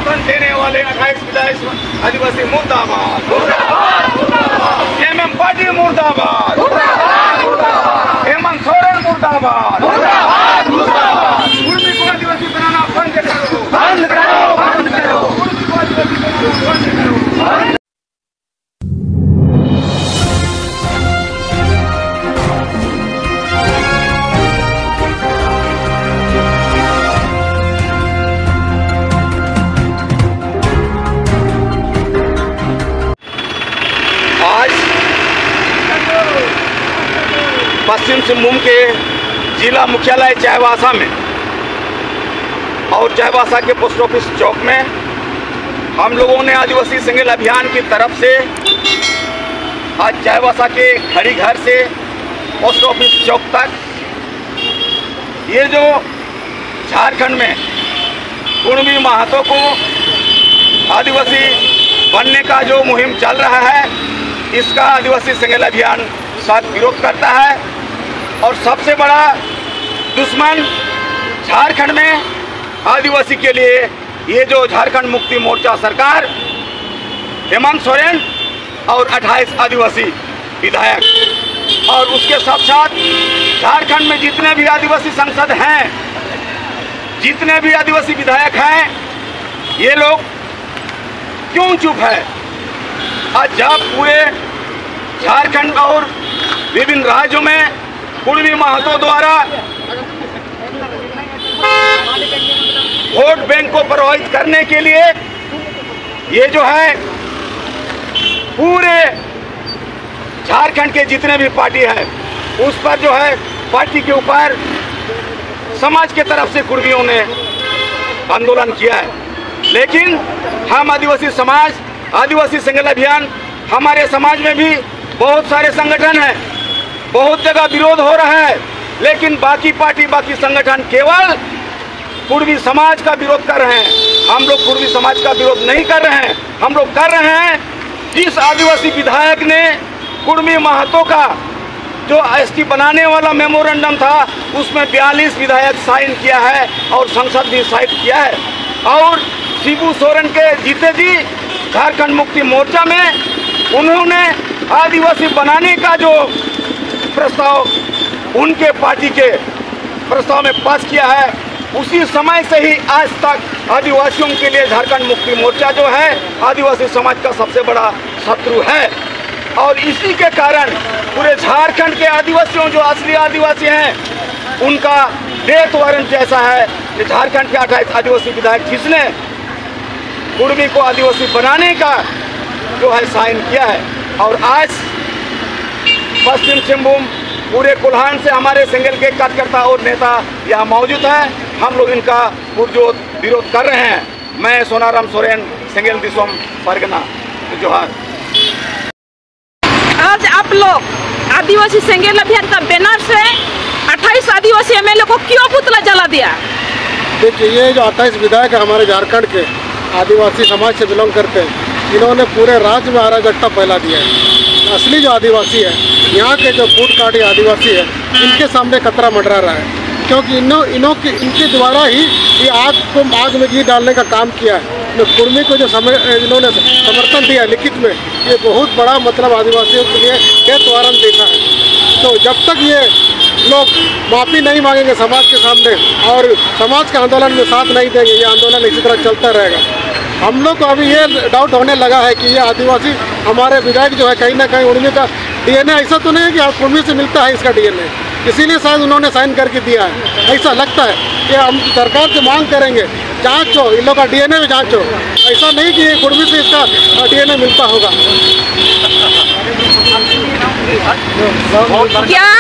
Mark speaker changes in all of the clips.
Speaker 1: समर्थन देने वाले 28 विधायक आदिवासी मुर्दाबाद, एमएम पार्टी मुर्दाबाद, हेमंत सोरेन मुर्दाबाद। कुर्मी को आदिवासी बनाना बंद करो, बंद करो, बंद करो। कुर्मी को आदिवासी बनाना बंद करो। पश्चिम सिंहभूम के जिला मुख्यालय चाईबासा में और चाईबासा के पोस्ट ऑफिस चौक में हम लोगों ने आदिवासी सिंगल अभियान की तरफ से आज चाईबासा के खड़ी घर से पोस्ट ऑफिस चौक तक ये जो झारखंड में कुर्मी महतो को आदिवासी बनने का जो मुहिम चल रहा है, इसका आदिवासी सिंगल अभियान साथ विरोध करता है। और सबसे बड़ा दुश्मन झारखंड में आदिवासी के लिए ये जो झारखंड मुक्ति मोर्चा सरकार, हेमंत सोरेन और 28 आदिवासी विधायक और उसके साथ साथ झारखंड में जितने भी आदिवासी सांसद हैं, जितने भी आदिवासी विधायक हैं, ये लोग क्यों चुप है? आज जब पूरे झारखंड और विभिन्न राज्यों में कुर्मी महतो द्वारा वोट बैंक को प्रभावित करने के लिए ये जो है पूरे झारखंड के जितने भी पार्टी है उस पर जो है पार्टी के ऊपर समाज के तरफ से कुर्मियों ने आंदोलन किया है। लेकिन हम आदिवासी समाज, आदिवासी सिंगल अभियान, हमारे समाज में भी बहुत सारे संगठन हैं, बहुत जगह विरोध हो रहा है, लेकिन बाकी पार्टी, बाकी संगठन केवल कुर्मी समाज का विरोध कर रहे हैं। हम लोग कुर्मी समाज का विरोध नहीं कर रहे हैं, हम लोग कर रहे हैं जिस आदिवासी विधायक ने कुर्मी महतो का जो एसटी बनाने वाला मेमोरेंडम था उसमें 42 विधायक साइन किया है और संसद भी साइन किया है। और शिबू सोरेन के जीते जी झारखंड मुक्ति मोर्चा में उन्होंने आदिवासी बनाने का जो प्रस्ताव उनके पार्टी के प्रस्ताव में पास किया है, उसी समय से ही आज तक आदिवासियों के लिए झारखंड मुक्ति मोर्चा जो है आदिवासी समाज का सबसे बड़ा शत्रु है। और इसी के कारण पूरे झारखंड के आदिवासियों, जो असली आदिवासी हैं, उनका डेथ वारंट जैसा है कि झारखंड के 28 आदिवासी विधायक जिसने कुर्मी को आदिवासी बनाने का जो है साइन किया है। और आज पश्चिम सिंहभूम पूरे कोल्हान से हमारे सिंगल के कार्यकर्ता और नेता यहाँ मौजूद हैं। हम लोग इनका पुरजोर विरोध कर रहे हैं। मैं सोनाराम सोरेन, सिंगल दिसोम परगना, जोहार।
Speaker 2: आज आप लोग आदिवासी सिंगल अभियान का बैनर से 28 आदिवासी एमएलए को क्यों पुतला जला दिया?
Speaker 3: देखिए, ये जो 28 विधायक है हमारे झारखंड के आदिवासी समाज से बिलोंग करते हैं, इन्होंने पूरे राज्य में अराजकता फैला दिया है। असली जो आदिवासी है, यहाँ के जो फूट काटी आदिवासी है, इनके सामने खतरा मंडरा रहा है, क्योंकि इनके द्वारा ही ये आग में घी डालने का काम किया है। कुर्मी को जो इन्होंने समर्थन दिया लिखित में, ये बहुत बड़ा मतलब आदिवासियों के लिए डेथ वारंट देखा है। तो जब तक ये लोग माफ़ी नहीं मांगेंगे समाज के सामने और समाज के आंदोलन में साथ नहीं देंगे, ये आंदोलन इसी तरह चलता रहेगा। हम लोग को अभी ये डाउट होने लगा है कि ये आदिवासी हमारे विधायक जो है कहीं ना कहीं उर्मी का डीएनए ऐसा तो नहीं है कि कुर्मी से मिलता है इसका डीएनए, इसीलिए शायद उन्होंने साइन करके दिया है, ऐसा लगता है। कि हम सरकार से मांग करेंगे जांच हो, इन लोग का डीएनए में जांच हो, ऐसा नहीं कि कुर्मी से इसका डीएनए मिलता होगा।
Speaker 2: क्या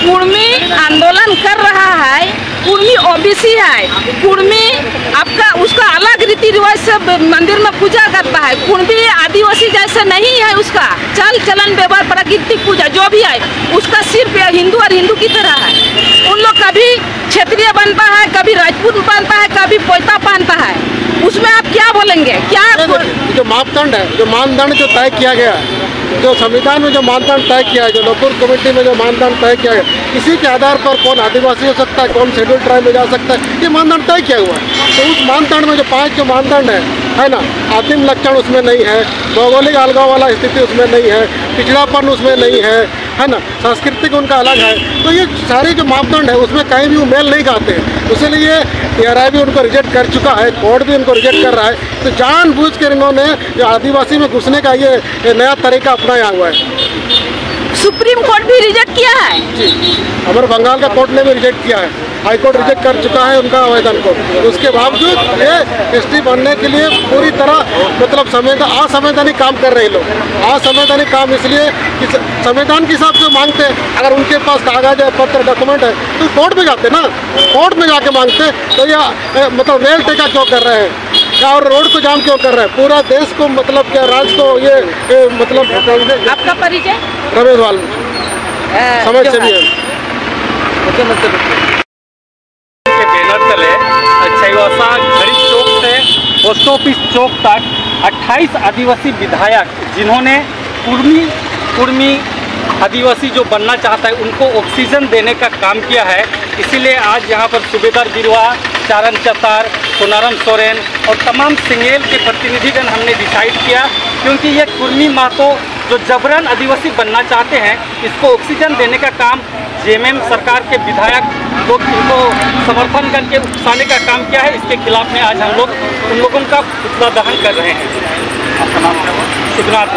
Speaker 2: कुर्मी आंदोलन कर रहा है? कुर्मी ओबीसी है, कुर्मी आपका उसका अलग रीति रिवाज से मंदिर में पूजा करता है। कुर्मी आदिवासी जैसे नहीं है, उसका चल चलन व्यवहार प्राकृतिक पूजा जो भी है उसका सिर्फ हिंदू और हिंदू की तरह है। उन लोग कभी क्षेत्रीय बनता है, कभी राजपूत बनता है, कभी पोयता पहनता है। उसमें आप क्या बोलेंगे? क्या
Speaker 3: जो मापदंड है, जो मानदंड जो तय किया गया है जो संविधान में जो मानदंड तय किया है, जो लोकपुर कमेटी में जो मानदंड तय किया है, इसी के आधार पर कौन आदिवासी हो सकता है, कौन शेड्यूल ट्राइब में जा सकता है, ये मानदंड तय किया हुआ है। तो उस मानदंड में जो 5 जो मानदंड है ना, आदिम लक्षण उसमें नहीं है, भौगोलिक अलगाव वाला स्थिति उसमें नहीं है, पिछड़ापन उसमें नहीं है ना, सांस्कृतिक उनका अलग है। तो ये सारे जो मापदंड है उसमें कहीं भी वो मेल नहीं खाते हैं। इसलिए TRI भी उनको रिजेक्ट कर चुका है, कोर्ट भी उनको रिजेक्ट कर रहा है। तो जानबूझ कर इन्होंने जो आदिवासी में घुसने का ये नया तरीका अपनाया हुआ है।
Speaker 2: सुप्रीम कोर्ट भी रिजेक्ट किया है
Speaker 3: जी, हमारे बंगाल का कोर्ट ने भी रिजेक्ट किया है, हाई कोर्ट रिजेक्ट कर चुका है उनका आवेदन को। उसके बावजूद ये ST बनने के लिए पूरी तरह मतलब असंवैधानिक काम कर रहे लोग। असंवैधानिक काम इसलिए कि संविधान के हिसाब से मांगते, अगर उनके पास कागज है, पत्र, डॉक्यूमेंट है तो कोर्ट में जाते ना, कोर्ट में जाके मांगते। तो ये मतलब रेल टेका क्यों कर रहे हैं और रोड को जाम क्यों कर रहे हैं? पूरा देश को मतलब क्या राज्य को ये मतलब।
Speaker 2: आपका परिचय?
Speaker 3: रमेश वाल्मीकि, समझ से भी है।
Speaker 4: बैनर तले चाईबासा घड़ी चौक से पोस्ट ऑफिस चौक तक 28 आदिवासी विधायक जिन्होंने कुर्मी आदिवासी जो बनना चाहता है उनको ऑक्सीजन देने का काम किया है। इसीलिए आज यहाँ पर सूबेदार बिरुआ, चारण चतार, सोनाराम सोरेन और तमाम सिंगेल के प्रतिनिधिगण हमने डिसाइड किया, क्योंकि ये कुर्मी महतो जो जबरन आदिवासी बनना चाहते हैं, इसको ऑक्सीजन देने का काम JMM सरकार के विधायक लोग इनको समर्थन करके उकसाने का काम किया है। इसके खिलाफ में आज हम लोग उन लोगों का पुतला दहन कर रहे हैं। आपका नाम? शिवनाथ।